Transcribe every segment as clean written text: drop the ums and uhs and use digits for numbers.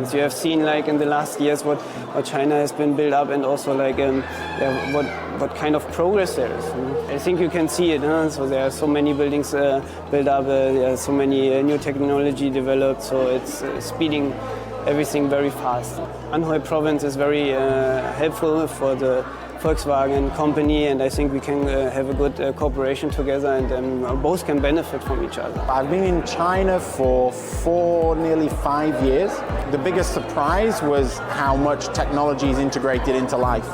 things. You have seen like in the last years what China has been built up, and also like what kind of progress there is. I think you can see it. So there are so many buildings built up. There are so many new technology developed. So it's speeding everything very fast. Anhoi province is very helpful for the Volkswagen company, and I think we can have a good cooperation together, and both can benefit from each other. I've been in China for nearly 5 years. The biggest surprise was how much technology is integrated into life.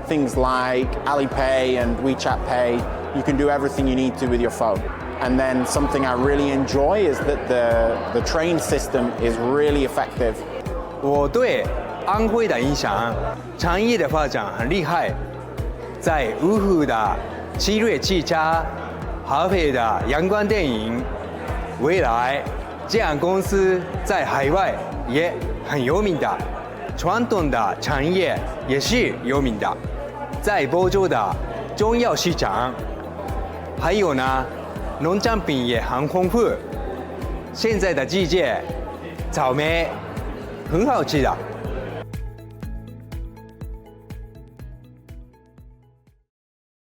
Things like Alipay and WeChat Pay, you can do everything you need to with your phone. And then something I really enjoy is that the train system is really effective. 我对安徽的印象，产业的发展很厉害，在芜湖的奇瑞汽车、合肥的阳光电影，未来这样公司在海外也很有名的，传统的产业也是有名的，在播州的中药市场，还有呢，农产品也很丰富，现在的季节，草莓很好吃的。